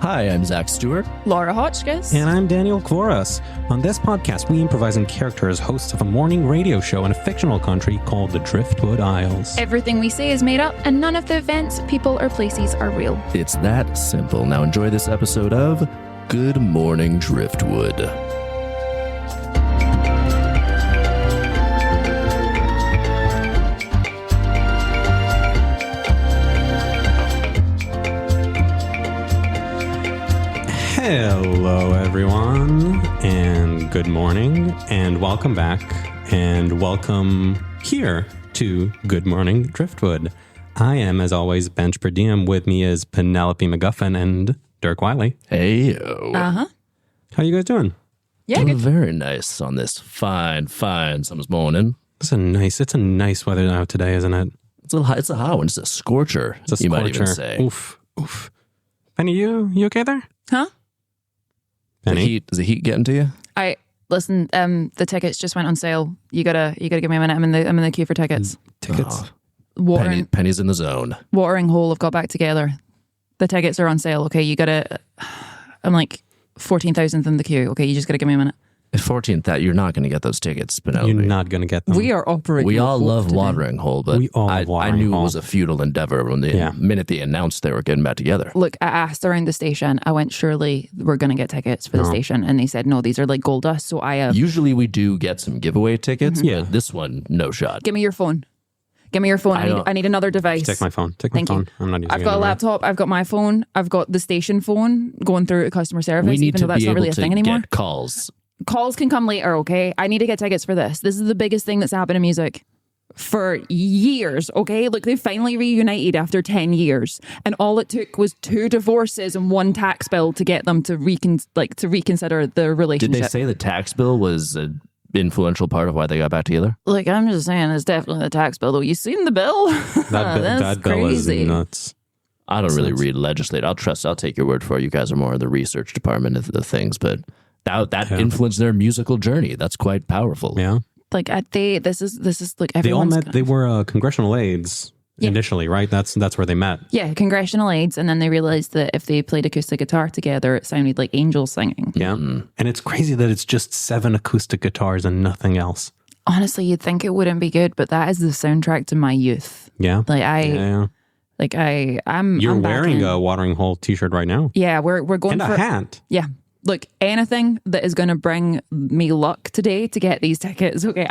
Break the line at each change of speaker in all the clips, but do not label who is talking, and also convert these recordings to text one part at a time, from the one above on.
Hi, I'm Zach Stewart.
Laura Hotchkiss.
And I'm Daniel Kvoras. On this podcast, we improvise in character as hosts of a morning radio show in a fictional country called the Driftwood Isles.
Everything we say is made up, and none of the events, people, or places are real.
It's that simple. Now enjoy this episode of Good Morning Driftwood.
Hello, everyone, and good morning, and welcome back, and welcome here to Good Morning Driftwood. I am, as always, Bench PerDiem. With me is Penelope MacGuffin and Dirk Wiley.
Hey-o.
How you guys doing?
Yeah,
Doing
good.
very nice on this fine summer's morning.
It's a nice weather out today, isn't it?
It's a hot one. It's a scorcher,
It's a
you might even
scorcher.
say.
Oof. Penny, you okay there?
Huh?
Penny?
Is the heat getting to you?
Listen, the tickets just went on sale. You gotta give me a minute. I'm in the queue for tickets.
Tickets?
Penny's in the zone.
Watering Hole have got back together. The tickets are on sale. Okay, you gotta. I'm like 14,000th in the queue. Okay, you just gotta give me a minute.
At 14th, that you're not going to get those tickets, Penelope.
You're not going to get them.
We are operating.
We all love
today.
Watering Hole, but
We all love
I
Watering
knew
Hole.
it was a futile endeavor when the minute they announced they were getting back together.
Look, I asked around the station. I went, surely we're gonna get tickets for the station, and they said no. These are like gold dust. So
Usually we do get some giveaway tickets,
Yeah.
but this one, no shot.
give me your phone. Give me your phone. I need another device.
Take my phone. Take my
Thank
phone.
you.
I'm not using
I've
it
got a
anymore.
laptop. I've got my phone. I've got the station phone going through customer service.
We need
even
to
though that's
be
not
able
really a
to
thing anymore.
get calls.
Calls can come later, okay? I need to get tickets for this. This is the biggest thing that's happened in music for years, okay? Look, they finally reunited after 10 years. And all it took was 2 divorces and 1 tax bill to get them to reconsider the
Did
relationship.
they say the tax bill was an influential part of why they got back together?
Like, I'm just saying, it's definitely the tax bill, though. You seen the bill?
That bill is
crazy.
nuts.
I don't really read legislate. I'll take your word for it. You guys are more in the research department of the things, but that influenced their musical journey. That's quite powerful.
Yeah.
Like, this is like
They all
everyone's...
met. They were congressional aides initially, right? That's where they met.
Yeah, congressional aides, and then they realized that if they played acoustic guitar together, it sounded like angels singing.
Yeah. And it's crazy that it's just 7 acoustic guitars and nothing else.
Honestly, you'd think it wouldn't be good, but that is the soundtrack to my youth.
Yeah.
Like I'm
You're
I'm back
wearing
in.
a Watering Hole t-shirt right now.
Yeah, we're going
And
for
a hat.
Yeah. Look, anything that is going to bring me luck today to get these tickets. Okay,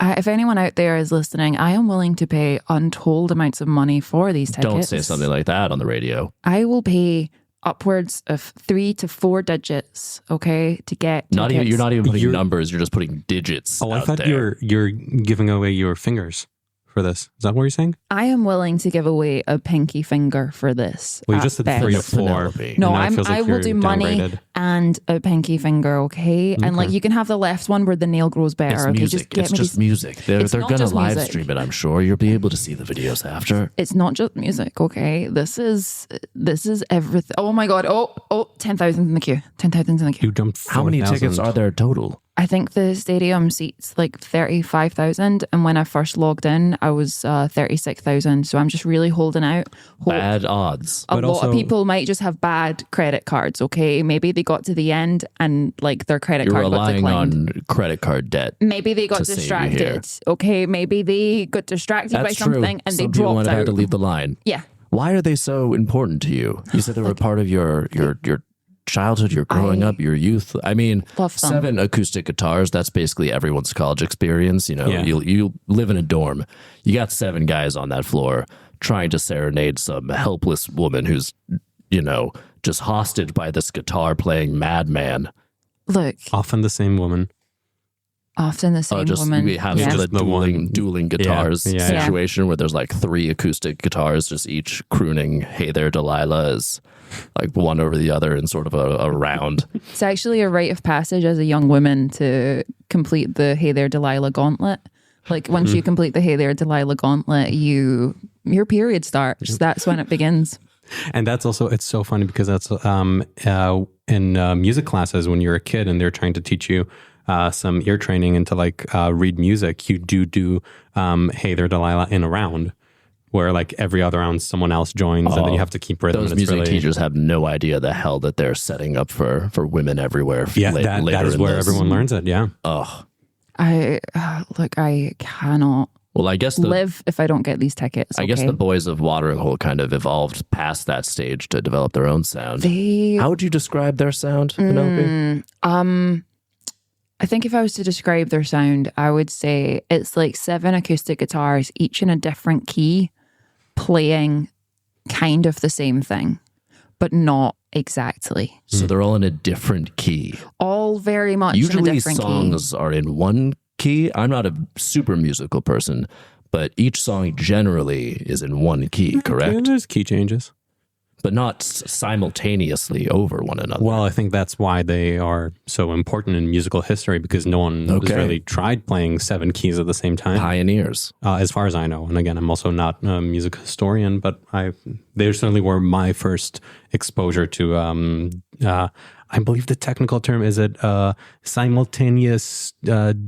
if anyone out there is listening, I am willing to pay untold amounts of money for these tickets.
Don't say something like that on the radio.
I will pay upwards of 3 to 4 digits, okay, to get tickets.
You're not even putting numbers. You're just putting digits.
Oh, I
out
thought
there.
you're giving away your fingers for this. Is that what you're saying?
I am willing to give away a pinky finger for this.
Well, you
at
just said
best.
3 to 4.
Penelope.
No,
And now it feels like
I will
you're
do money
downgraded.
and a pinky finger, okay? And like you can have the left one where the nail grows better.
It's
okay,
music.
just get
It's
me
just
these-
music. They're
It's not
going to
just
live
music.
stream it, I'm sure. You'll be able to see the videos after.
It's not just music, okay? This is everything. Oh my god! Oh, 10,000 in the queue. 10,000 in the queue.
You jumped 4,000.
How many tickets are there total?
I think the stadium seats like 35,000, and when I first logged in, I was 36,000. So I'm just really holding out.
Bad odds.
A
But
lot
also-
of people might just have bad credit cards, okay? Maybe they got to the end and like their credit
You're
card got
relying
declined.
on credit card debt.
Maybe they got
to save you here.
distracted, okay? Maybe they got distracted by
That's true.
something and they
Some people might
dropped
have had
out.
to leave the line.
Yeah.
Why are they so important to you? You said they were a part of your childhood, your growing up, your youth. I mean,
Love them.
7 acoustic guitars, that's basically everyone's college experience. You know,
Yeah.
you live in a dorm. You got 7 guys on that floor trying to serenade some helpless woman who's, just hostage by this guitar playing madman.
Look,
Often the same woman.
often the same woman.
We have
Yeah.
the
the one-
dueling guitars
Yeah.
situation where there's like 3 acoustic guitars, just each crooning "Hey There, Delilah" as like one over the other in sort of a round.
It's actually a rite of passage as a young woman to complete the Hey There Delilah gauntlet. Like once you complete the Hey There Delilah gauntlet, your period starts. That's when it begins.
And that's also, it's so funny because that's in music classes when you're a kid and they're trying to teach you some ear training and to read music, you do Hey There Delilah in a round. where like every other round someone else joins and then you have to keep rhythm.
Those
and it's
music
really,
teachers have no idea the hell that they're setting up for women everywhere.
Yeah,
later
that is
in
where
this.
everyone learns it. Yeah.
Ugh.
I cannot
Well, I guess
live if I don't get these tickets.
I guess
okay?
the boys of Watering Hole kind of evolved past that stage to develop their own sound. How would you describe their sound, Penelope?
I think if I was to describe their sound, I would say it's like 7 acoustic guitars, each in a different key, playing kind of the same thing, but not exactly.
So they're all in a different key.
All very much in a
Usually
different
songs are in one key. I'm not a super musical person, but each song generally is in one key,
Yeah,
correct?
there's key changes.
But not simultaneously over one another.
Well, I think that's why they are so important in musical history, because no one has really tried playing 7 keys at the same time.
Pioneers.
As far as I know. And again, I'm also not a music historian, but they certainly were my first exposure to, I believe the technical term is simultaneous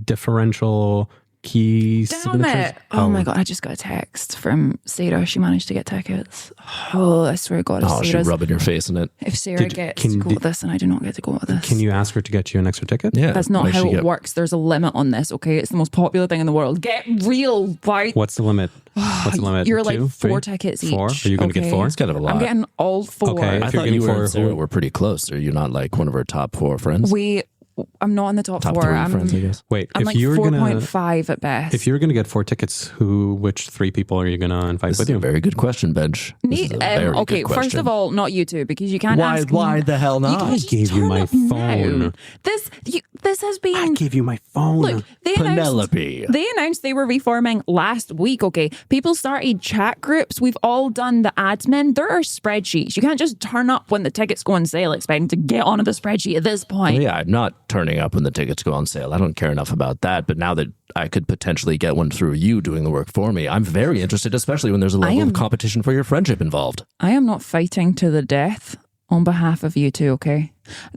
differential key
Damn
signatures.
it. Oh my God, I just got a text from Sarah. She managed to get tickets. Oh, I swear to God,
She's rubbing your face in it.
if Sarah gets to go to this and I do not get to go to this.
Can you ask her to get you an extra ticket?
Yeah.
That's not
Why
how
she
it
get-
works. There's a limit on this, okay? It's the most popular thing in the world. Get real, right?
What's the limit? What's the limit?
You're
2,
like 4
3?
tickets each.
4? Are you going to get
okay?
4?
It's kind of a lot.
I'm getting all 4.
Okay.
I
If you're
thought
getting
you
for
and Sarah
who?
were pretty close. Are you not like one of her top 4 friends?
I'm not in the top
top
4.
3
I'm,
friends, I guess.
Wait,
I'm
if
like
you're gonna
4.5 at best.
if you're gonna get 4 tickets, which 3 people are you gonna invite
This
with
is a
you?
very good question, Bench. This is a very
okay,
good
first
question.
of all, not you two, because you can't ask me.
Why the hell not?
I gave you
Turn
my
it down.
phone.
This has been.
I gave you my phone.
Look,
Penelope.
They announced they were reforming last week, okay? People started chat groups. We've all done the admin. There are spreadsheets. You can't just turn up when the tickets go on sale expecting to get onto the spreadsheet at this point.
Well, yeah, I'm not turning up when the tickets go on sale. I don't care enough about that. But now that I could potentially get one through you doing the work for me, I'm very interested, especially when there's a level of competition for your friendship involved.
I am not fighting to the death on behalf of you two, okay?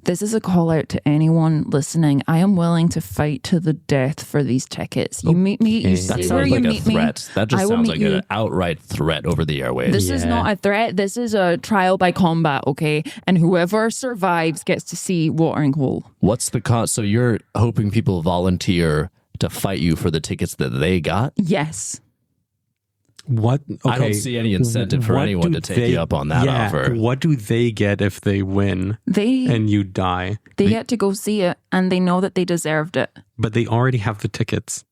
This is a call out to anyone listening. I am willing to fight to the death for these tickets. You meet me, you
That
see where
sounds
you
like a
meet me.
threat. That just
I will
sounds
meet
like
you.
an outright threat over the airwaves.
This is not a threat. This is a trial by combat, okay? And whoever survives gets to see Watering Hole.
What's the cost? So you're hoping people volunteer to fight you for the tickets that they got?
Yes.
What? Okay.
I don't see any incentive for
What
anyone
do
to take you up on that offer.
What do they get if they win
They
and you die?
get to go see it, and they know that they deserved it.
But they already have the tickets.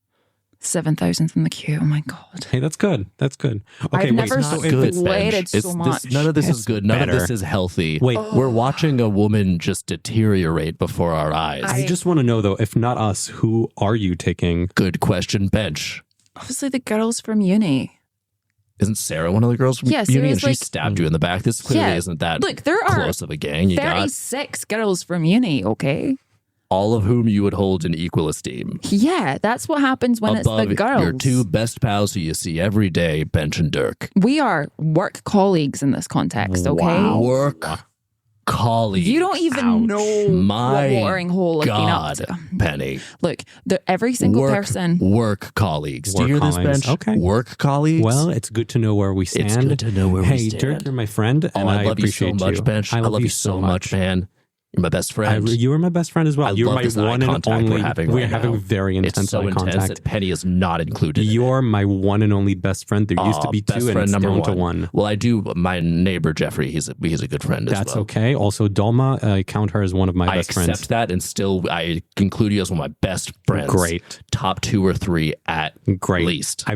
7,000 in the queue. Oh my God.
Hey, that's good. That's good. Okay,
I've never
It's not
so
good,
waited
Benj.
so
It's
much.
none of this is
It's
good. None
better.
of this is healthy.
Wait.
We're watching a woman just deteriorate before our eyes.
I just want to know though, if not us, who are you taking?
Good question, Bench.
Obviously, the girls from uni.
Isn't Sarah one of the girls from
Yeah,
uni and
Sarah's
she
like-
stabbed you in the back? This clearly
Yeah.
isn't that
Look, there are
close of a gang you got.
36 girls from uni, okay?
All of whom you would hold in equal esteem.
Yeah, that's what happens when
Above
it's the girls.
your 2 best pals who you see every day, Bench and Dirk.
We are work colleagues in this context, okay?
Work colleagues.
You don't even know
My
what Watering Hole have
God,
been up to.
Penny.
Look, every single person.
Work colleagues. Do you hear
Work
this,
colleagues.
Bench?
Okay.
Work colleagues.
Well, it's good to know where we stand.
It's good to know where we
Hey,
stand.
Dirk, you're my friend,
Oh,
and
I love you so
appreciate
much, Bench. I love you so much, man. You're my best friend.
You are my best friend as well.
I
You're
love
my
this eye
one and
contact
only.
we're having
We're
right
having
now.
very intense
it's so
eye
intense
contact.
that Penny is not included.
You're my one and only best friend. There used to be
best
2, and
friend
it's
number
down
1.
to 1.
Well, I do. My neighbor Jeffrey, he's a good friend as
That's
well.
okay. Also, Dolma, I count her as one of my
I
best
accept
friends.
that, and still I include you as one of my best friends.
Great.
Top 2 or 3 at
Great.
least.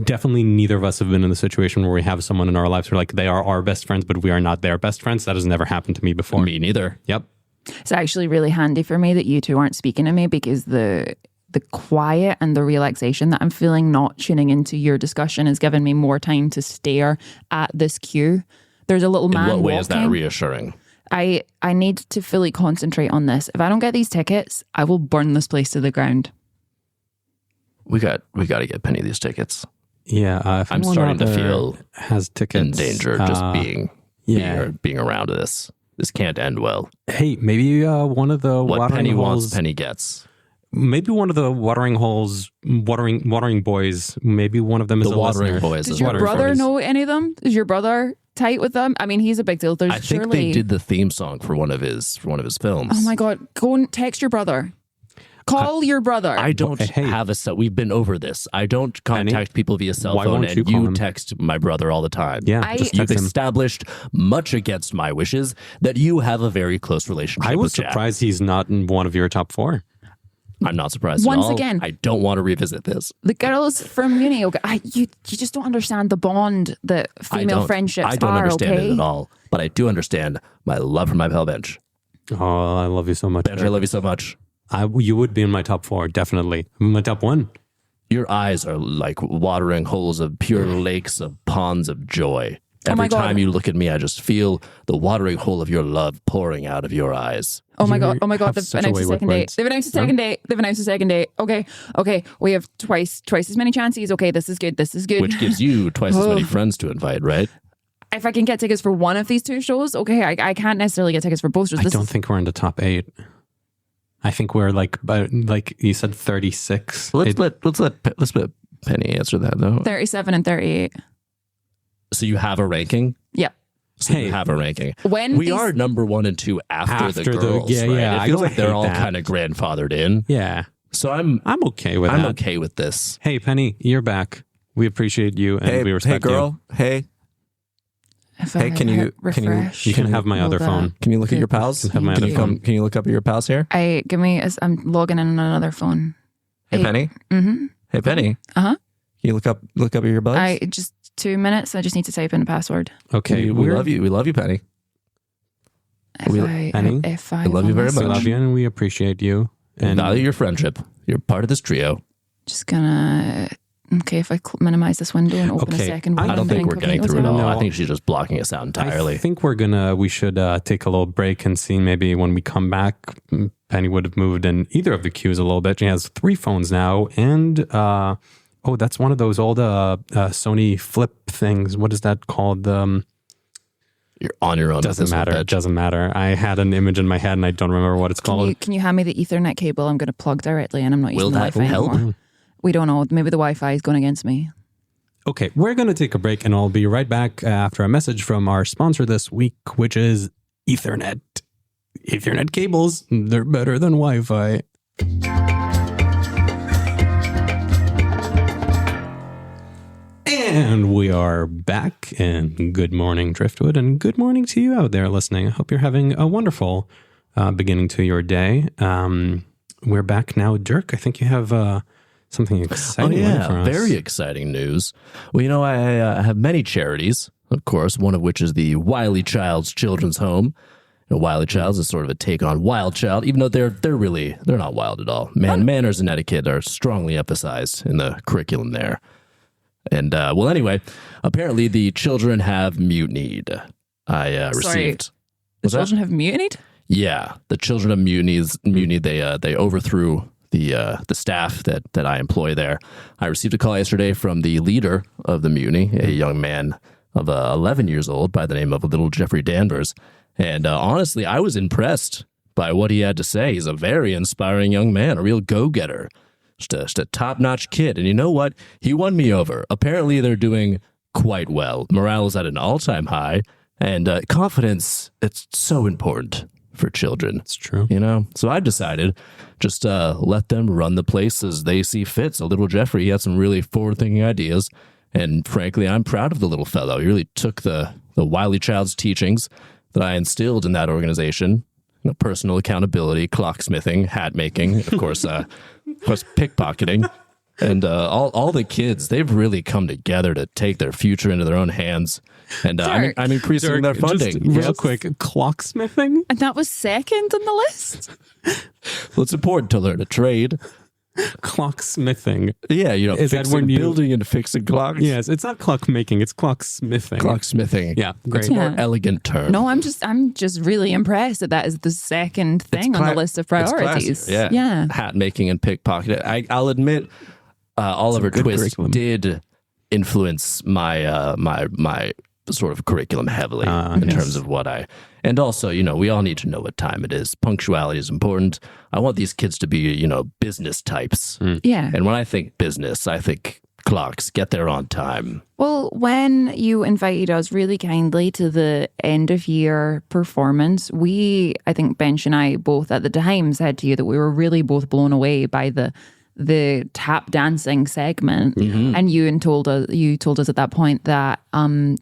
Definitely neither of us have been in the situation where we have someone in our lives who are like they are our best friends, but we are not their best friends. That has never happened to me before.
Me neither.
Yep.
It's actually really handy for me that you two aren't speaking to me, because the quiet and the relaxation that I'm feeling not tuning into your discussion has given me more time to stare at this queue. There's a little man
In what way
walking.
is that reassuring?
I need to fully concentrate on this. If I don't get these tickets, I will burn this place to the ground.
We got to get Penny these tickets.
Yeah. If
I'm
anyone
starting
out
to
there
feel
has tickets
in danger just being around this. This can't end well.
Hey, maybe one of the
What
watering
Penny
holes.
wants, Penny gets.
maybe one of the watering boys, maybe one of them is
The
a
watering
listener.
boys.
Does
is
your
what
brother
it is.
know any of them? Is your brother tight with them? I mean, he's a big deal. There's
I think
surely...
they did the theme song for one of his films.
Oh my God. Go and text your brother. Call your brother.
I don't
Hey.
have a cell. We've been over this. I don't contact people via cell
Why
phone,
won't you
and
call
you
him?
text my brother all the time.
Yeah,
I-
just
You've
text him.
established, much against my wishes, that you have a very close relationship
I was
with Jack.
surprised he's not in one of your top 4.
I'm not surprised
Once
at all.
again.
I don't want to revisit this.
The girls from uni, okay, you just don't understand the bond that female friendships
I don't
are,
understand
okay?
it at all, but I do understand my love for my pal Bench.
Oh, I love you so much.
Bench, I love you so much.
You would be in my top 4, definitely. My top 1.
Your eyes are like watering holes of pure lakes of ponds of joy.
Oh my
Every
God.
time you look at me, I just feel the watering hole of your love pouring out of your eyes.
Oh my God!
have
They've
such a
announced
way
a
with
second date.
words.
They've announced a second date. They've announced a second date. Okay. We have twice as many chances. Okay, this is good.
Which gives you twice as many friends to invite, right?
If I can get tickets for one of these 2 shows, okay, I can't necessarily get tickets for both shows.
I don't think we're in the top 8. I think we're like you said 36.
Let's let Penny answer that though.
37 and 38.
So you have a ranking?
Yeah.
So
Hey.
you have a ranking.
When
We
these-
are number 1 and 2 after the girls,
yeah,
right?
yeah,
It
I
feels
don't
like they're
hate
all
that.
kind of grandfathered in.
Yeah,
So I'm
I'm okay with that.
okay with this.
Hey, Penny, you're back. We appreciate you and we respect you.
Hey,
If
Hey,
I
can you-
refresh,
You can have my other
hold
phone.
up.
can you look at your pals?
Can have my
Can
other
you
phone.
Can you look up at your pals here?
I'm logging in on another phone.
Hey, Penny.
Mm-hmm.
Hey, Penny.
Uh-huh.
Can you look up at your buds?
I just 2 minutes. I just need to type in a password.
Okay,
we love you. We love you, Penny.
Penny,
I
love you very
We
much.
love you and we appreciate you. And
Value your friendship. You're part of this trio.
Just gonna. Okay, if I minimize this window and open a
Okay,
second
I
window.
I don't
in
think we're getting through it
Incognito
all.
tab.
I think she's just blocking us out entirely.
I think we should take a little break and see maybe when we come back, Penny would have moved in either of the queues a little bit. She has 3 phones now. And, that's one of those old Sony flip things. What is that called?
You're on your own. with
Doesn't
this one,
matter. It
bitch.
doesn't matter. I had an image in my head and I don't remember what it's called.
Can you hand me the Ethernet cable? I'm going to plug directly, and I'm not
Will
using the
that
Wi-Fi
help?
anymore. We don't know. Maybe the Wi-Fi is going against me.
Okay, we're going to take a break and I'll be right back after a message from our sponsor this week, which is Ethernet. Ethernet cables, they're better than Wi-Fi. And we are back in Good Morning Driftwood, and good morning to you out there listening. I hope you're having a wonderful beginning to your day. We're back now. Dirk, I think you have something exciting for us.
Very exciting news. Well, I have many charities, of course, one of which is the Wiley Child's Children's Home. Wiley Child's is sort of a take on Wild Child, even though they're not wild at all. Manners and etiquette are strongly emphasized in the curriculum there. And, anyway, apparently the children have mutinied. I received...
The children have mutinied?
Yeah, the children of mutinied. They overthrew the staff that I employ there. I received a call yesterday from the leader of the mutiny, a young man of 11 years old by the name of Little Jeffrey Danvers. And honestly, I was impressed by what he had to say. He's a very inspiring young man, a real go-getter, just a top-notch kid. And you know what? He won me over. Apparently, they're doing quite well. Morale is at an all-time high, and confidence, it's so important for children.
It's true.
So I decided just let them run the place as they see fit. So little Jeffrey, he had some really forward-thinking ideas, and frankly, I'm proud of the little fellow. He really took the Wiley Child's teachings that I instilled in that organization, personal accountability, clocksmithing, hat making, of course, pickpocketing. And all the kids, they've really come together to take their future into their own hands. And I'm increasing
Dirk,
their funding.
just real quick, clocksmithing?
And that was second on the list?
Well, it's important to learn a trade.
Clocksmithing.
Yeah,
Is that
fixing,
when you-
building and fixing clocks.
Yes, it's not clock making, it's clocksmithing.
Clocksmithing.
Yeah, great.
It's a more
Yeah.
elegant term.
No, I'm just really impressed that is the second thing on the list of
It's classier,
priorities.
Yeah.
Yeah.
Hat making and pickpocketing. I'll admit, Oliver
good
Twist
curriculum.
did influence my sort of curriculum heavily in terms of what and also, we all need to know what time it is. Punctuality is important. I want these kids to be, business types.
Yeah.
And when I think business, I think clocks, get there on time.
Well, when you invited us really kindly to the end of year performance, I think Bench and I both at the time said to you that we were really both blown away by the tap dancing segment. And you told us at that point that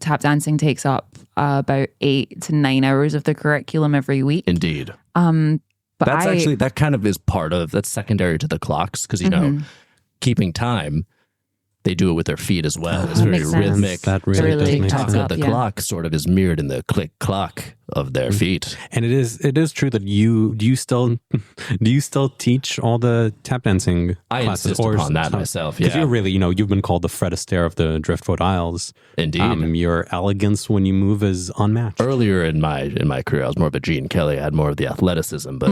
tap dancing takes up about 8 to 9 hours of the curriculum every week.
Indeed.
But
that kind of is that's secondary to the clocks because, keeping time, they do it with their feet as well. It's very rhythmic.
That really does make sense.
The clock sort of is mirrored in the click clock of their feet.
And it is true that do you still teach all the tap dancing
I
classes?
insist upon that myself. Yeah,
because you're really you've been called the Fred Astaire of the Driftwood Isles.
Indeed,
your elegance when you move is unmatched.
Earlier in my career, I was more of a Gene Kelly. I had more of the athleticism, but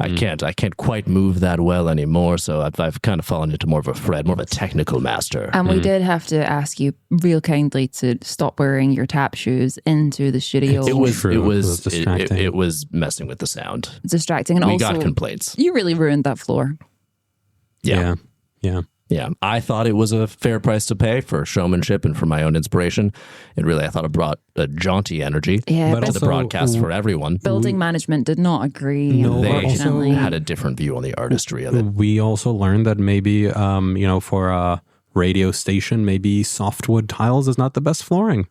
I can't quite move that well anymore. So I've kind of fallen into more of a Fred, more of a technical master.
And we did have to ask you real kindly to stop wearing your tap shoes into the studio.
It was messing with the sound.
Distracting. And
we
also,
got complaints.
You really ruined that floor.
Yeah.
I thought it was a fair price to pay for showmanship and for my own inspiration. And really, I thought it brought a jaunty energy
But
to
also,
the broadcast for everyone.
Building management did not agree.
No,
They
unfortunately.
had a different view on the artistry of it.
We also learned that maybe for a radio station, maybe softwood tiles is not the best flooring.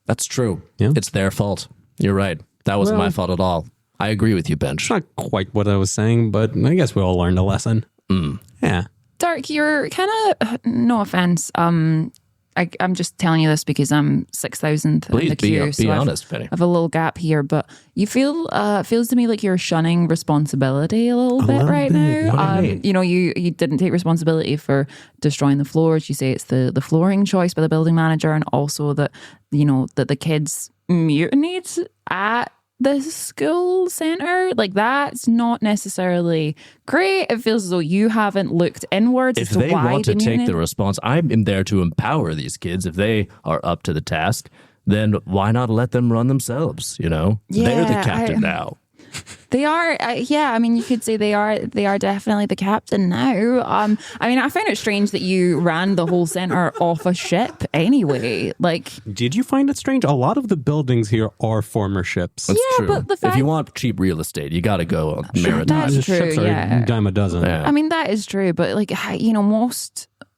That's true.
Yeah.
It's their fault. You're right. That wasn't my fault at all. I agree with you, Bench.
Not quite what I was saying, but I guess we all learned a lesson. Yeah.
Dirk, you're kind of, no offense, I'm just telling you this because I'm 6,000th in the queue.
Please be honest, Penny.
I have a little gap here, but you feels to me like you're shunning responsibility a little bit right now.
What do you mean?
You didn't take responsibility for destroying the floors. You say it's the flooring choice by the building manager, and also that that the kids mutinied at the school center. Like, that's not necessarily great. It feels as though you haven't looked inwards
If
as to
they
why
want to take
mutinied.
the response, I'm there to empower these kids. If they are up to the task, then why not let them run themselves? They're the
Yeah,
captain now.
They are, I mean, you could say they are definitely the captain now. I mean, I found it strange that you ran the whole center off a ship anyway. Like,
Did you find it strange? A lot of the buildings here are former ships.
That's
Yeah,
true.
but the fact-
if you want cheap real estate, you got to go on maritime.
That's
The
true,
ships are
yeah.
a dime a dozen.
Yeah.
I mean, that is true, but like,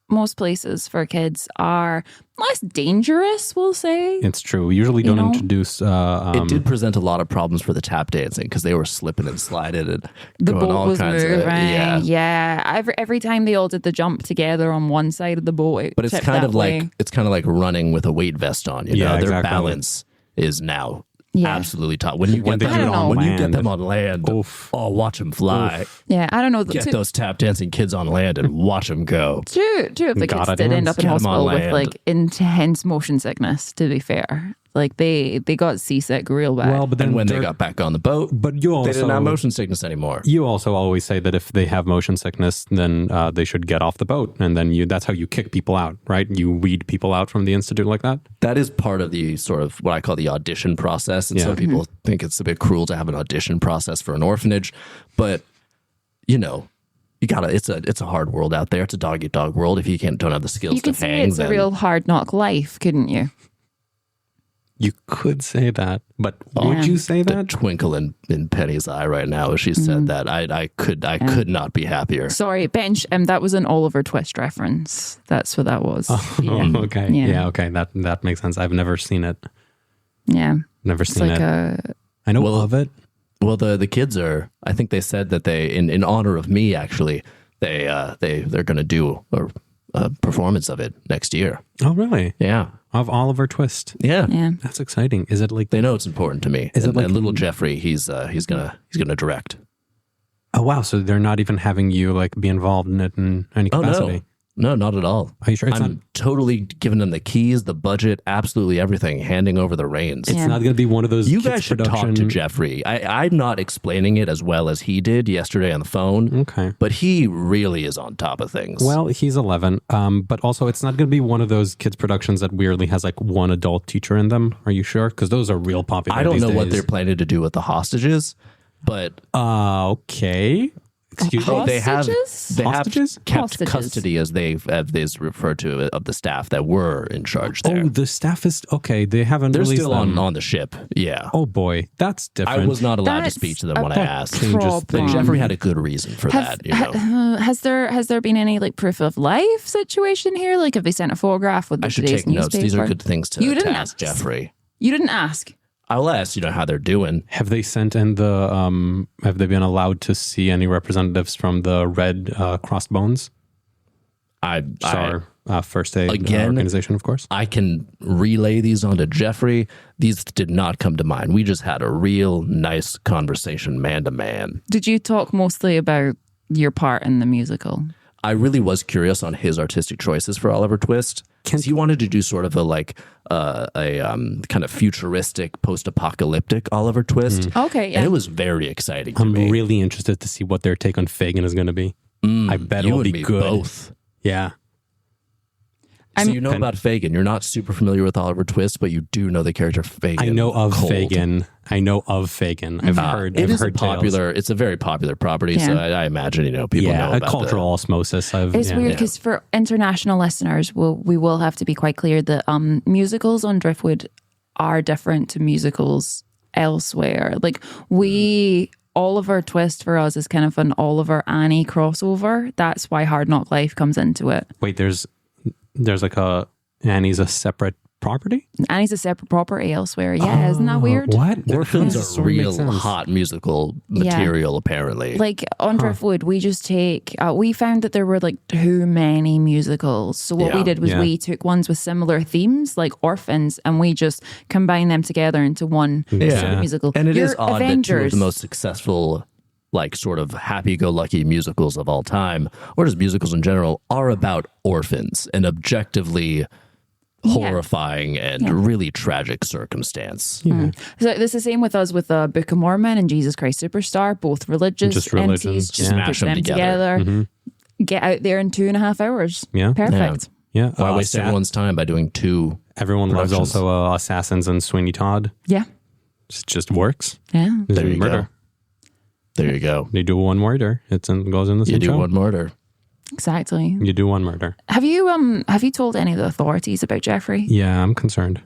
most places for kids are less dangerous, we'll say.
It's true. We usually don't introduce...
It did present a lot of problems for the tap dancing because they were slipping and sliding and
The
going
boat
all
was
kinds
moving.
of
Yeah. Every time they all did the jump together on one side of the boat, it
But it's
tipped
kind
that
of
way.
like running with a weight vest on.
Yeah,
Their
exactly.
balance is now
Yeah.
absolutely top. When you
When
get
they
them
get on
when you get
land.
them on land,
Oof.
watch them fly.
Yeah, I don't know.
Get those tap dancing kids on land and watch them go.
Two of the
God,
kids
I
did
didn't
end up in
get 'em on
hospital with
land.
like intense motion sickness, to be fair. Like they got seasick real bad.
Well, but then
And when they
Dirk-
got back on the boat,
But you also...
they didn't have motion sickness anymore.
You also always say that if they have motion sickness, then they should get off the boat. And then that's how you kick people out, right? You weed people out from the institute like that?
That is part of the sort of what I call the audition process. And
Yeah.
some people think it's a bit cruel to have an audition process for an orphanage, but you gotta. It's a hard world out there. It's a dog eat dog world. If you don't have the skills
you
to
could say
hang,
it's a
then
real hard knock life, couldn't you?
You could say that. But would you say
the
that?
twinkle in Penny's eye right now as she said that. I could not be happier.
Sorry, Bench. That was an Oliver Twist reference. That's what that was.
Oh, okay.
Yeah.
Yeah, okay. That makes sense. I've never seen it.
Yeah.
Never
It's
seen
like
it. I know of it.
Well, the kids are. I think they said that they, in honor of me, actually, they're going to do a performance of it next year.
Oh, really?
Yeah,
Of Oliver Twist.
yeah.
yeah.
That's exciting. Is it like...
They know it's important to me.
Is it
and,
like-
and little Jeffrey, he's gonna direct.
Oh, wow. So they're not even having you like be involved in it in any
Oh
capacity.
No, not at all.
Are you sure it's
I'm
not?
totally giving them the keys, the budget, absolutely everything, handing over the reins.
It's not going to be one of those.
You
kids
guys should
production.
talk to Jeffrey. I'm not explaining it as well as he did yesterday on the phone.
Okay.
But he really is on top of things.
Well, he's 11, but also it's not going to be one of those kids productions that weirdly has like one adult teacher in them. Are you sure? Because those are real popular.
I don't
these
know what
days.
they're planning to do with the hostages, but
Okay. Excuse me.
they have
Hostages?
kept
Hostages.
custody, as they've referred to it, of the staff that were in charge there.
Oh, the staff is okay. They haven't
They're
released
still
them.
on the ship. Yeah.
Oh boy, that's different.
I was not allowed to
That's
speak to them when I
a
asked.
changes
But
things.
Jeffrey had a good reason for that. You know,
Has there been any like proof of life situation here? Like, have they sent a photograph with
I should
today's
take notes. These are
newspaper?
good things to
You didn't
ask
ask.
Jeffrey.
You didn't ask.
I'll ask, how they're doing.
Have they sent in the? Have they been allowed to see any representatives from the Red Crossbones? First aid
Again,
organization, of course.
I can relay these onto Jeffrey. These did not come to mind. We just had a real nice conversation, man to man.
Did you talk mostly about your part in the musical?
I really was curious on his artistic choices for Oliver Twist. Because he wanted to do sort of a kind of futuristic, post-apocalyptic Oliver Twist.
Okay, yeah.
And it was very exciting to
I'm
me.
really interested to see what their take on Fagin is going to be. I bet
You
it'll
and
be
me
good.
both.
Yeah.
So you know about Fagin. You're not super familiar with Oliver Twist, but you do know the character Fagin.
I know of
cold.
Fagin. I've heard.
It
I've
is
heard
popular. It's a very popular property, so
Yeah.
I imagine people know
a
about
cultural osmosis.
It's weird because for international listeners, we will have to be quite clear that musicals on Driftwood are different to musicals elsewhere. Like Oliver Twist for us is kind of an Oliver Annie crossover. That's why Hard Knock Life comes into it.
Wait, there's like Annie's a separate property?
Annie's a separate property elsewhere. Yeah, isn't that weird?
What?
Orphans
That
are
sort of makes
real
sense.
hot musical material, apparently.
Like on Driftwood, we just take, we found that there were like too many musicals. So what we
Yeah.
did was we took ones with similar themes, like Orphans, and we just combined them together into one sort of musical.
And it is
Your
odd that two of
Avengers,
the most successful, like sort of happy-go-lucky musicals of all time, or just musicals in general, are about orphans and objectively horrifying and really tragic circumstance.
So it's the same with us with the Book of Mormon and Jesus Christ Superstar, both religious
Just religions,
entities. Just
yeah.
put
Smash them
them
together.
together. Get out there in 2.5 hours.
Yeah.
Perfect.
Yeah.
Why waste everyone's time by doing two?
Everyone loves
productions?
also Assassins and Sweeney Todd.
Yeah.
It just works.
Yeah.
There you
murder.
go. There you go.
You do one murder. Goes in the same
You do
show.
one murder.
Exactly.
You do one murder.
Have you told any of the authorities about Jeffrey?
Yeah, I'm concerned.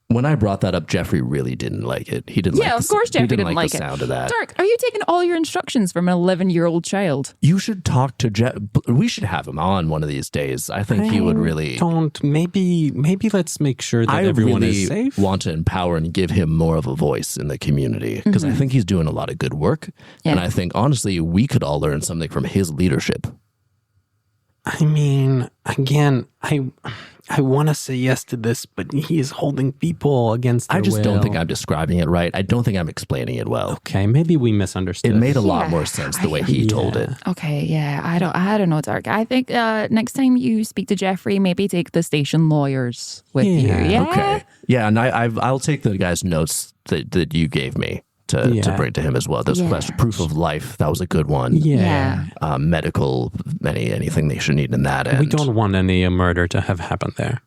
When I brought that up, Jeffrey really didn't like it. He didn't.
Yeah,
like
of course Jeffrey
he didn't
like
the
it.
sound of that.
Dirk, are you taking all your instructions from an 11-year-old child?
You should talk to Jeff. We should have him on one of these days. I think he would really.
Maybe let's make sure that everyone
really
is safe.
want to empower and give him more of a voice in the community because I think he's doing a lot of good work.
Yeah.
And I think, honestly, we could all learn something from his leadership.
I mean, again, I want to say yes to this, but he is holding people against their
I just don't
will.
think I'm describing it right. I don't think I'm explaining it well.
Okay, maybe we misunderstood.
It made a lot
Yeah.
more sense the way he told it.
Okay, yeah, I don't know, Dirk. I think next time you speak to Jeffrey, maybe take the station lawyers with you. Yeah.
Okay. Yeah, and I'll take the guy's notes that you gave me to bring to him as well. There's proof of life. That was a good one.
Yeah.
Medical, anything they should need in that end.
We don't want any murder to have happened there.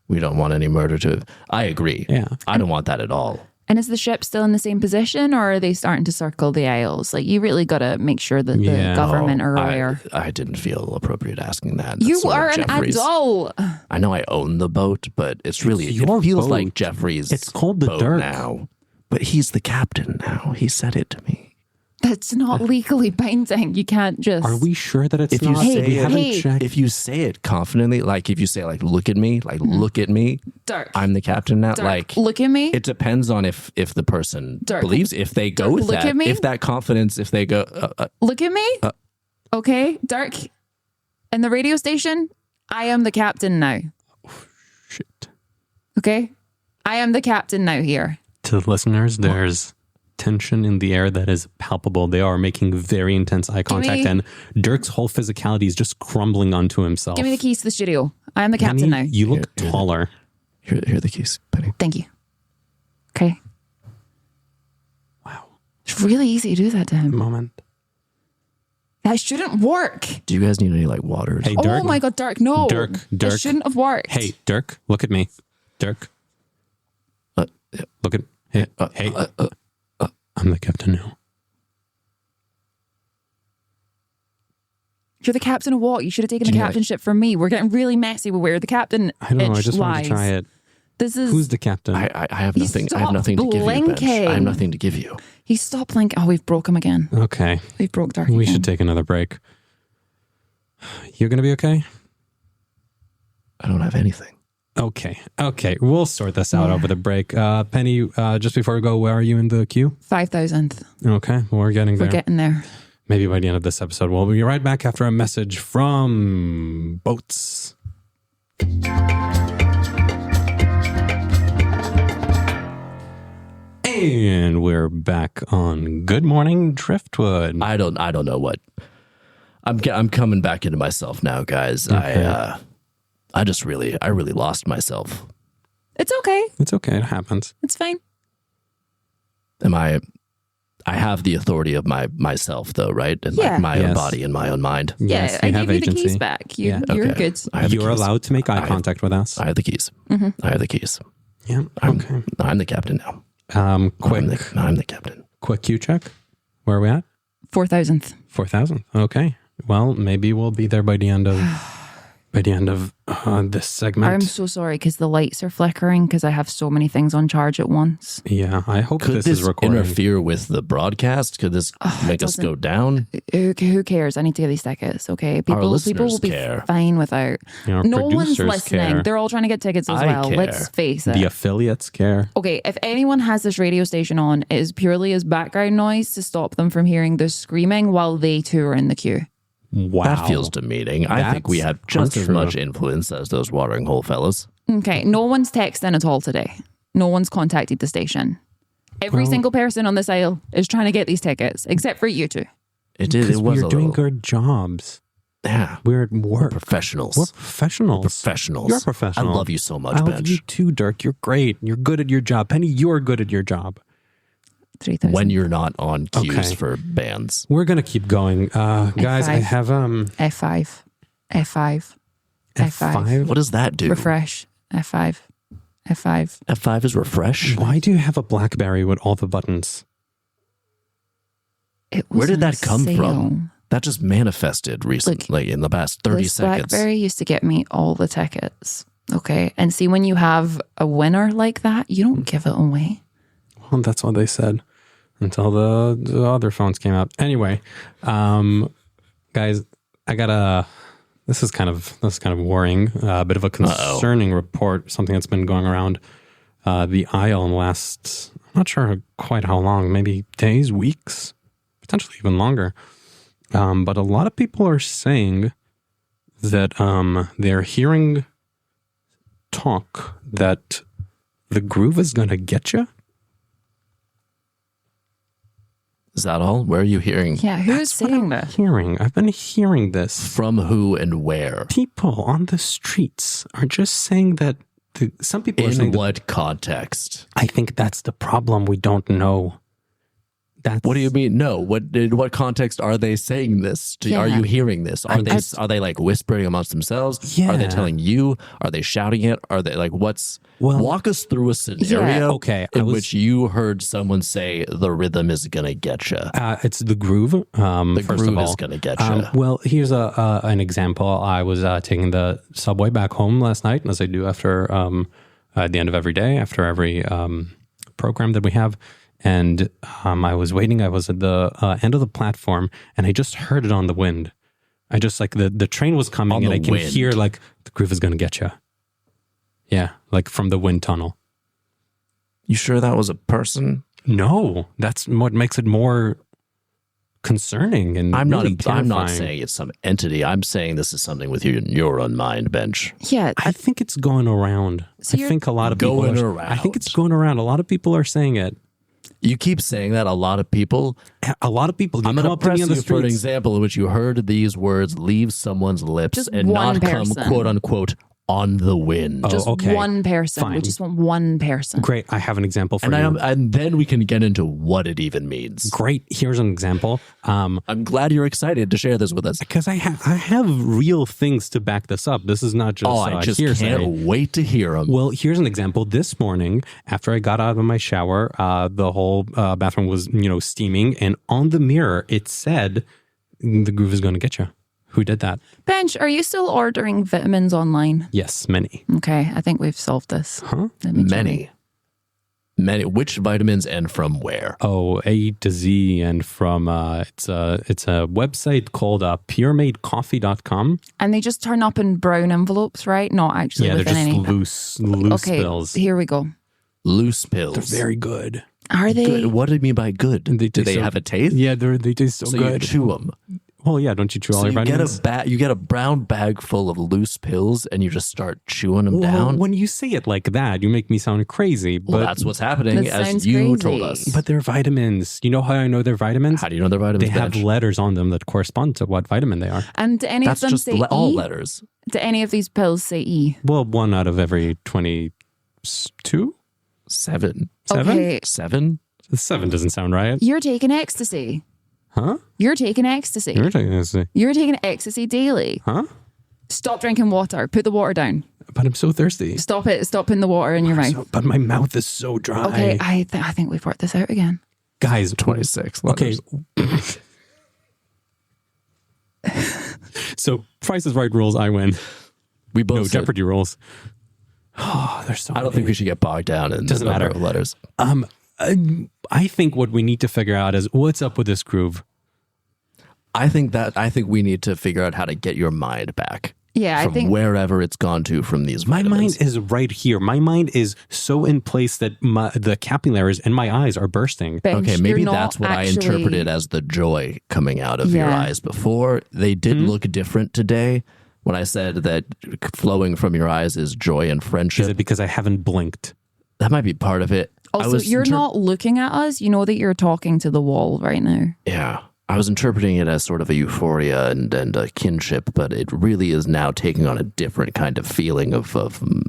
We don't want any murder to. I agree.
Yeah.
I don't want that at all.
And is the ship still in the same position, or are they starting to circle the Isles? Like, you really got to make sure that the government are aware.
I didn't feel appropriate asking that.
You
That's sort of
are an
Jeffrey's.
adult.
I know I own the boat, but it's really
It's
it
your
feels
boat.
like Jeffrey's.
It's called the
boat
Dirk.
now. But he's the captain now. He said it to me.
That's not legally binding. You can't just.
Are we sure that it's
If you
not?
say
we
it-
haven't
Hey.
checked.
If you say it confidently, like if you say like look at me,
Dirk.
I'm the captain now.
Dirk,
Like
look at me.
it depends on if the person
Dirk.
believes, if they go
Dirk,
with
look
that,
at me.
if that confidence, if they go.
Look at me. Okay, Dirk. In the radio station, I am the captain now.
Shit.
Okay? I am the captain now here.
To the listeners, there's tension in the air that is palpable. They are making very intense eye contact, and Dirk's whole physicality is just crumbling onto himself.
Give me the keys to the studio. I am the captain now.
You look taller.
Here are the keys, Penny.
Thank you. Okay.
Wow.
It's really easy to do that to him.
Moment.
That shouldn't work.
Do you guys need any like water?
Hey, Dirk.
Oh my God, Dirk, no.
Dirk.
It shouldn't have worked.
Hey, Dirk, look at me. Dirk. Look at hey. I'm the captain now.
You're the captain of what? You should have taken the captainship from me. We're getting really messy with where the captain
I don't know. I just wanted
lies.
to try it.
This is
Who's the captain?
I have nothing. I have
Stop
nothing to give you, Bench.
blinking.
I have nothing to give you.
He stopped blinking. Oh, we've broke him again.
Okay.
We've broke Dirk
We
again.
should take another break. You're going to be okay?
I don't have anything.
Okay. We'll sort this out over the break. Penny, just before we go, where are you in the queue?
5,000th.
Okay. Well, we're getting there.
We're getting there.
Maybe by the end of this episode. We'll be right back after a message from Boats. And we're back on Good Morning Driftwood.
I don't know what. I'm coming back into myself now, guys.
Okay.
I really lost myself.
It's okay.
It's okay. It happens.
It's fine.
I have the authority of myself, though, right? And
Yeah.
my own
Yes.
body and my own mind.
Yes,
Yeah,
you
I
have
gave you the
agency.
keys back. You're
Okay.
good.
I have the
You're
keys.
allowed to make eye contact with us.
I have the keys. I have the keys.
Yeah. Okay.
I'm the captain now.
Quick
I'm the captain.
Quick Q check. Where are we at?
4,000th.
4,000. Okay. Well, maybe we'll be there by the end of this segment.
I'm so sorry because the lights are flickering because I have so many things on charge at once.
Yeah, I hope
Could
this
this
is recording.
interfere with the broadcast? Could this make us go down?
Who cares? I need to get these tickets, okay? People will be
care.
fine without.
Our
No one's
producers
listening.
care.
They're all trying to get tickets as
I
well.
care.
Let's face it.
The affiliates care.
Okay, if anyone has this radio station on, it is purely as background noise to stop them from hearing the screaming while they too are in the queue.
Wow.
That feels demeaning. I think we have just as
untrue.
much influence as those watering hole fellas.
Okay, no one's texting at all today. No one's contacted the station. Every single person on this aisle is trying to get these tickets, except for you two.
It
Because
was
we're
a
doing
little,
good jobs.
Yeah,
We're at work.
professionals.
We're professionals.
Professionals.
You're a professional.
I love you so much,
I love
Bench.
you too, Dirk. You're great. You're good at your job. Penny, you're good at your job.
3,000.
When you're not on cues
Okay.
for bands.
We're going to keep going. Guys, I
F5.
have
F5. F5.
F5.
What does that do?
Refresh. F5. F5.
F5 is refresh.
Why do you have a BlackBerry with all the buttons?
It was
Where did
on
that come
sale.
from? That just manifested recently in the past 30
This
seconds.
BlackBerry used to get me all the tickets. Okay. And see, when you have a winner like that, you don't give it away.
Well, that's what they said until the other phones came out. Anyway, guys, this is kind of worrying. A bit of a concerning report, something that's been going around the aisle in the last, I'm not sure quite how long, maybe days, weeks, potentially even longer. But a lot of people are saying that they're hearing talk that the groove is going to get you.
Is that all? Where are you hearing?
Yeah. Who's saying this?
I've been hearing this.
From who and where?
People on the streets are just saying that some people are saying
In
that,
what context?
I think that's the problem. We don't know.
What do you mean? No. In what context are they saying this?
Yeah.
Are you hearing this? Are they like whispering amongst themselves?
Yeah.
Are they telling you? Are they shouting it? Are they like walk us through a scenario
okay,
in which you heard someone say the rhythm is gonna get you.
It's the groove.
The
first
groove
of all.
is gonna get you.
Well, here's an example. I was taking the subway back home last night, as I do after at the end of every day, after every program that we have. And I was waiting. I was at the end of the platform, and I just heard it on the wind. I just the train was coming, and I can hear the groove is going to get you. Yeah, like from the wind tunnel.
You sure that was a person?
No, that's what makes it more concerning and
I'm
really
not
terrifying.
saying it's some entity. I'm saying this is something with your own mind, Bench.
Yeah.
I think it's going around.
So
I think a lot of people
going
are,
around.
I think it's going around. A lot of people are saying it.
You keep saying that. A lot of people.
A lot of people.
I'm
come
going to
up to me
press
on the
you for an
streets.
example in which you heard these words leave someone's lips
Just
and
one
not come,
person.
quote unquote, on the wind.
Oh,
Just
okay.
one person. We
Fine.
just want one person.
Great. I have an example for
And,
you.
and then we can get into what it even means.
Great. Here's an example.
I'm glad you're excited to share this with us.
Because I have real things to back this up. This is not just
I just
hearsay.
can't wait to hear them.
Well, here's an example. This morning, after I got out of my shower, the whole bathroom was, steaming, and on the mirror it said, "The groove is going to get you." Who did that?
Bench, are you still ordering vitamins online?
Yes, many.
Okay, I think we've solved this.
Huh?
Let me check.
Many. Which vitamins and from where?
Oh, A to Z, and from it's a website called puremadecoffee.com.
And they just turn up in brown envelopes, right? Not actually
Yeah, they're
within
just
any.
loose
Okay,
pills.
here we go.
Loose pills.
They're very good.
Are they?
Good. What do you mean by good?
They
Do
taste
they
so-
have a taste?
Yeah, they taste so
So you
good.
chew them.
Well, yeah, don't you chew all
So
your
you
vitamins?
you get a brown bag full of loose pills and you just start chewing them
Well,
down.
when you say it like that, you make me sound crazy. But
Well, that's what's happening,
That
as
sounds
you
crazy.
told us.
but they're vitamins. You know how I know they're vitamins?
How do you know they're vitamins?
They have
Bench?
letters on them that correspond to what vitamin they are.
And do any
That's
of them
just
say
all
E?
letters.
Do any of these pills say E?
Well, 1 out of every 22?
7.
Okay,
7?
7 doesn't sound right.
you're taking ecstasy.
Huh?
You're taking ecstasy.
You're taking this.
You're taking ecstasy daily.
Huh?
Stop drinking water. Put the water down.
But I'm so thirsty.
Stop it. Stop putting the water in your mouth.
But my mouth is so dry.
Okay, I think we've worked this out again.
Guys,
26
okay.
letters.
So, Price is Right rules, I win.
We both
No,
said-
Jeopardy rules. Oh, there's so
I don't think we should get bogged down in
Doesn't
the number
matter.
of letters.
I think what we need to figure out is what's up with this groove.
I think we need to figure out how to get your mind back.
Yeah, I
from
think
wherever it's gone to from these
My
vitamins.
mind is right here. My mind is so in place that the capillaries in my eyes are bursting.
Bench,
Okay, maybe
you're not
that's what
actually-
I interpreted as the joy coming out of your
Yeah.
eyes before. They did look different today when I said that flowing from your eyes is joy and
Is
friendship.
it because I haven't blinked?
That might be part of it. I
Also,
was
you're not looking at us. You know that you're talking to the wall right now.
Yeah. I was interpreting it as sort of a euphoria and a kinship, but it really is now taking on a different kind of feeling of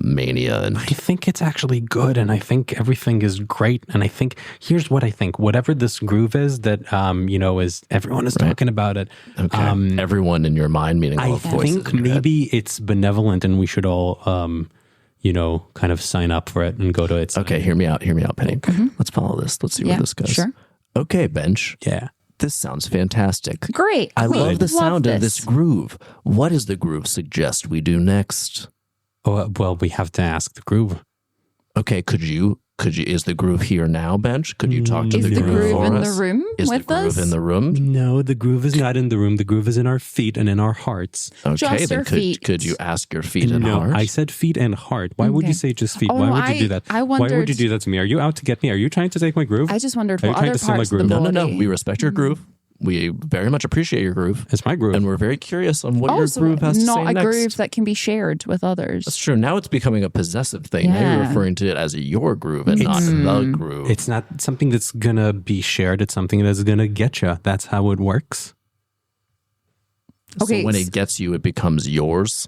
mania. And
I think it's actually good, and I think everything is great. And I think here's what I think: whatever this groove is that is everyone is talking about it.
okay. Everyone in your mind, meaning all
I
voices
think
in your head.
maybe it's benevolent, and we should all kind of sign up for it and go to it.
Okay, hear me out, Penny. Let's follow this. Let's see
Yeah,
where this goes.
sure.
Okay, Bench.
Yeah.
This sounds fantastic.
Great.
I
Wait,
love the sound of
this.
this groove. What does the groove suggest we do next?
Oh, well, we have to ask the groove.
Okay, could you, is the groove here now, Bench? Could you talk to
Is
the
the
groove
groove
for
in
us?
the room
Is
with
the groove
us?
in the room?
No, the groove is not in the room. The groove is in our feet and in our hearts.
Okay,
Just
then
our
could,
feet.
could you ask your feet and
No,
heart?
I said feet and heart. Why would you
Okay.
say just feet?
Oh,
Why
no,
would you do that?
I
Why would you
wondered-
do that to me? Are you out to get me? Are you trying to take my groove?
I just wondered
Are you
what
trying
other
to steal my
parts of the
groove?
body.
No. We respect your groove. We very much appreciate your groove.
It's my groove.
And we're very curious on what your
Also,
groove has to say
not a
next.
groove that can be shared with others.
That's true. Now it's becoming a possessive thing. Now you're
Yeah.
referring to it as your groove and not the groove.
It's not something that's going to be shared. It's something that's going to get you. That's how it works.
Okay,
So when it gets you, it becomes yours.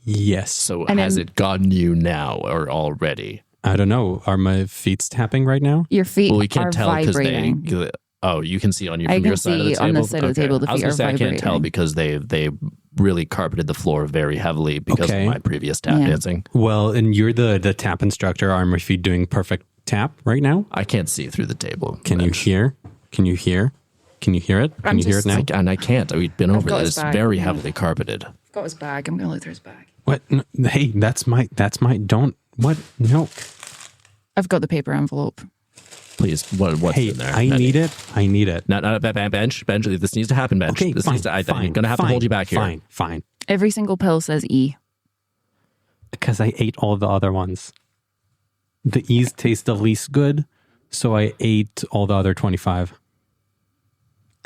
Yes.
So
And
has
then-
it gotten you now or already?
I don't know. Are my feet tapping right now?
Your feet
Well, we
are
can't tell because
vibrating.
they. Oh, you can see on your
I
from
can
your side of the
see
table.
on this side of the table the
I was
feet
gonna
are
say I can't tell
vibrating.
because they really carpeted the floor very heavily because
Okay.
of my previous tap
Yeah.
dancing.
Well, and you're the tap instructor. Are my feet doing perfect tap right now?
I can't see through the table.
Can you hear? Can you hear? Can you hear it? Can
I'm
you hear it
just-
now?
And I can't. We've been over
got
that.
his
It's
back.
very
Yeah.
heavily carpeted.
I've got his bag. I'm going to look through his bag.
What? No, hey, that's my, don't, what? No.
I've got the paper envelope.
Please, what's
Hey,
in there?
I need it. I need it.
Not bench. This needs to happen, bench.
Okay,
this
fine,
needs to, I'm
fine,
going to have to
fine,
hold you back here.
Fine.
Every single pill says E.
Because I ate all the other ones. The E's taste the least good, so I ate all the other 25.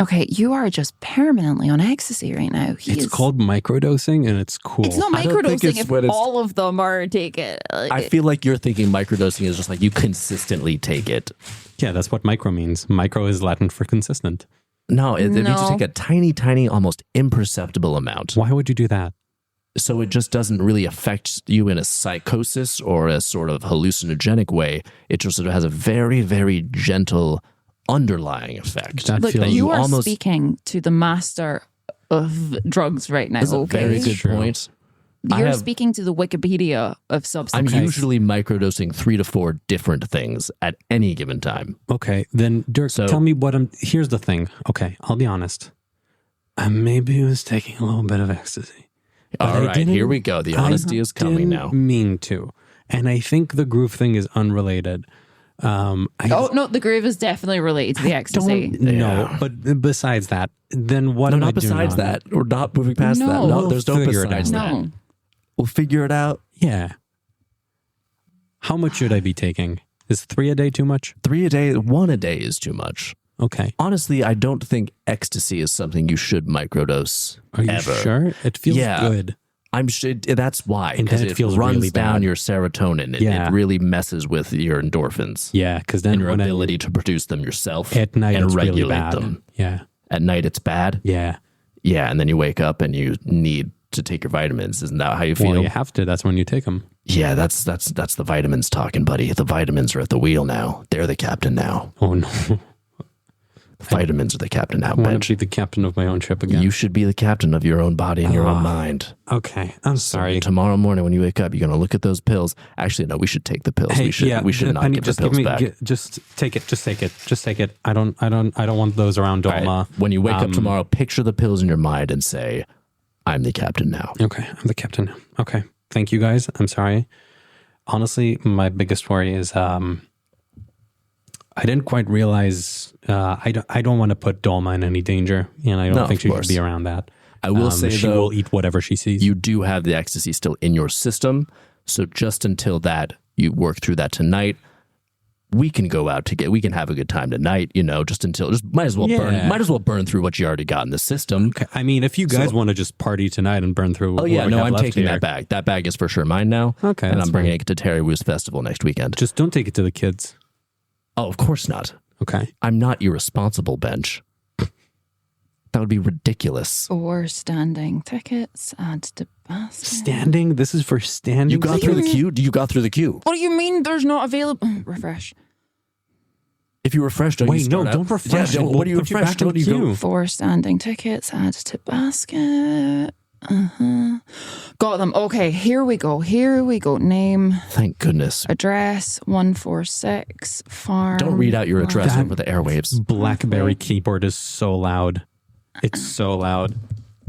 Okay, you are just permanently on ecstasy right now.
It's called microdosing, and it's cool.
It's not
I don't think
microdosing
it's
if
when it's-
all of them are take it.
I feel like you're thinking microdosing is just like you consistently take it.
Yeah, that's what micro means. Micro is Latin for consistent.
No, it means you
No.
take a tiny, tiny, almost imperceptible amount.
Why would you do that?
So it just doesn't really affect you in a psychosis or a sort of hallucinogenic way. It just sort of has a very, very gentle underlying effect.
That
Look,
feels-
you are
almost-
speaking to the master of drugs right now.
That's a
Okay,
very good
True.
point. I
you're
have-
speaking to the Wikipedia of
I'm
substances.
usually microdosing 3 to 4 different things at any given time.
Okay, then Dirk,
So-
tell me what I'm. Here's the thing. Okay, I'll be honest. I maybe was taking a little bit of ecstasy. But
All
I
right,
didn't-
here we go. The honesty is coming now.
Didn't mean to, and I think the groove thing is unrelated.
Oh no, the groove is definitely related to the ecstasy.
Don't know,
Yeah.
but besides that, then what
No,
am I
not
doing
besides
wrong?
that. We're not moving past that.
No.
No, there's no
We'll figure it
besides
out.
that.
No,
We'll figure it out.
Yeah. How much should I be taking? Is 3 a day too much?
3 a day, 1 a day is too much.
Okay.
Honestly, I don't think ecstasy is something you should microdose
Are you
ever.
sure? It feels
Yeah.
good.
I'm sure that's why,
And
because
then it feels
runs
really
down
bad.
your serotonin.
Yeah.
It really messes with your endorphins
Yeah, because then
and your
when
ability to produce them yourself
at night
and
it's really
regulate
bad.
them.
Yeah.
At night, it's bad.
Yeah.
Yeah, and then you wake up and you need to take your vitamins. Isn't that how you feel?
Well, you have to. That's when you take them.
Yeah, that's the vitamins talking, buddy. The vitamins are at the wheel now. They're the captain now.
Oh no.
The vitamins are the captain now,
I want
Bench.
to be the captain of my own ship again.
You should be the captain of your own body and your own mind.
Okay. I'm sorry.
Tomorrow morning when you wake up, you're going to look at those pills. Actually, no, we should take the pills. we should not
Penny,
give the
just
pills back.
just take it. Just take it. Just take it. I don't want those around
All right,
Dolma.
when you wake up tomorrow, picture the pills in your mind and say, I'm the captain now.
Okay, I'm the captain. Okay. Thank you guys. I'm sorry. Honestly, my biggest worry is I didn't quite realize I don't want to put Dolma in any danger, and I don't
No,
think
of
she
course.
should be around that.
I will say,
she
though,
will eat whatever she sees.
you do have the ecstasy still in your system. So just until that, you work through that tonight. We can go out we can have a good time tonight, just might as well burn through what you already got in the system.
Okay, I mean, if you guys want to just party tonight and burn through,
Oh yeah,
what we
no,
have
I'm
left
taking
here,
that bag. That bag is for sure mine now.
Okay,
and
that's
I'm bringing
fine.
it to Terry Woos Festival next weekend.
Just don't take it to the kids.
Oh, of course not.
Okay.
I'm not irresponsible, Bench. That would be ridiculous.
or standing tickets, add to basket.
Standing. This is for standing.
You got through the queue? You got through the queue.
What do you mean? There's not available. Refresh.
If you refresh, don't you
Wait, no,
start out?
don't refresh.
Yeah,
We'll
what do you
put you
refresh?
back in
Don't
the
you go?
queue.
4 standing tickets, add to basket. Got them. Okay, here we go. Name,
Thank goodness.
address, 146 Farm.
Don't read out your address
That-
over the airwaves.
BlackBerry keyboard is so loud. It's so loud.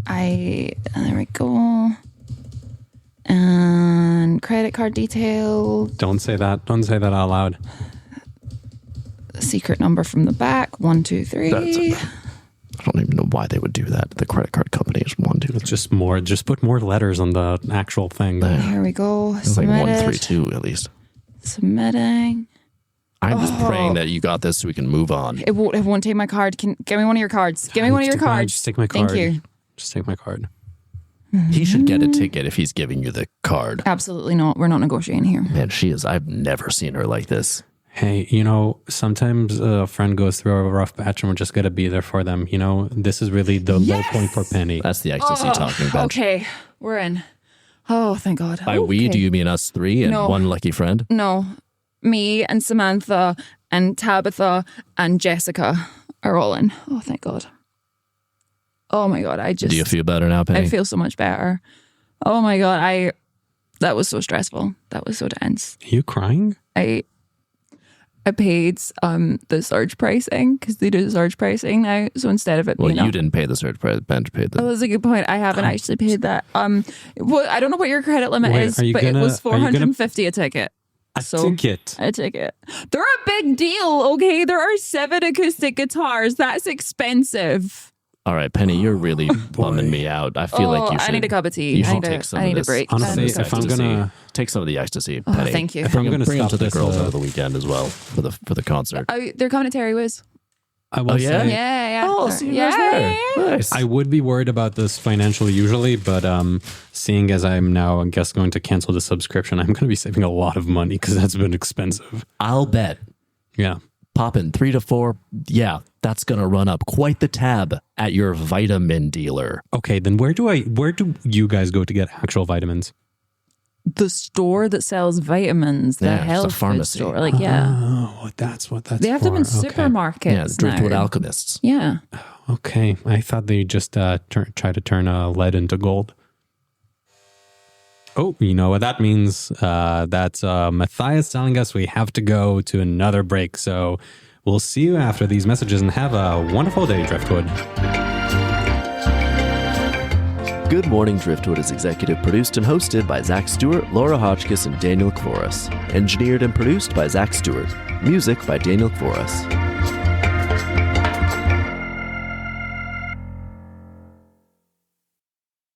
There we go. And credit card detail,
Don't say that. Don't say that out loud.
secret number from the back, 123.
I don't even know why they would do that. The credit card company is 1, 2, 3.
Just more. Just put more letters on the actual thing.
Here we go.
It's like
Submitted.
1, 3, 2 at least.
Submitting.
I'm just praying that you got this so we can move on.
It won't take my card. Give me one of your cards. Give me one of your
Just take
cards.
Just take my card.
Thank you.
Just take my card.
He should get a ticket if he's giving you the card.
Absolutely not. We're not negotiating here.
Man, I've never seen her like this.
Hey, sometimes a friend goes through a rough patch and we're just going to be there for them. This is really the low point for Penny.
That's the ecstasy talking about.
Okay, we're in. Oh, thank God.
By we,
Okay.
do you mean us 3 and
No.
one lucky friend?
No, me and Samantha and Tabitha and Jessica are all in. Oh, thank God. Oh my God,
Do you feel better now, Penny?
I feel so much better. Oh my God, that was so stressful. That was so tense.
Are you crying?
I paid the surge pricing because they do the surge pricing now. So instead of it
Well,
being
you didn't pay the surge price. Bench paid
Oh,
the.
that's a good point. I haven't actually paid that. Well, I don't know what your credit limit
Wait,
is,
are you
but
gonna-
it was
are you gonna-
$450 a ticket.
A ticket.
A ticket. They're a big deal, okay? There are 7 acoustic guitars. That's expensive.
All right, Penny, you're really bumming me out. I feel like you should.
I need a cup of tea.
You
I
should
need
take some
I
of
need a
this.
break.
Honestly,
This
if I'm
ecstasy.
gonna-
take some of the ecstasy,
Oh,
Penny.
thank you.
If I'm gonna
bring it
stop
to the
this,
girls over the weekend as well for the concert.
They're coming to Terry Wiz.
I will
yeah?
say
Yeah.
Oh, see you guys there. Nice.
I would be worried about this financially usually, but seeing as I'm now, I guess, going to cancel the subscription, I'm going to be saving a lot of money because that's been expensive.
I'll bet.
Yeah.
Popping 3 to 4. Yeah, that's going to run up quite the tab at your vitamin dealer.
Okay, then where do you guys go to get actual vitamins?
The store that sells vitamins, the
Yeah, it's a
health food
pharmacy.
store. Like, yeah.
Oh, that's what that's
They have them in
for. Okay.
supermarkets.
Yeah, Driftwood
now.
Alchemists.
Yeah.
Okay, I thought they just try to turn lead into gold. Oh, you know what that means? That's Matthias telling us we have to go to another break. So we'll see you after these messages and have a wonderful day, Driftwood.
Good Morning Driftwood is executive produced and hosted by Zach Stewart, Laura Hotchkiss, and Daniel Kvoras. Engineered and produced by Zach Stewart. Music by Daniel Kvoras.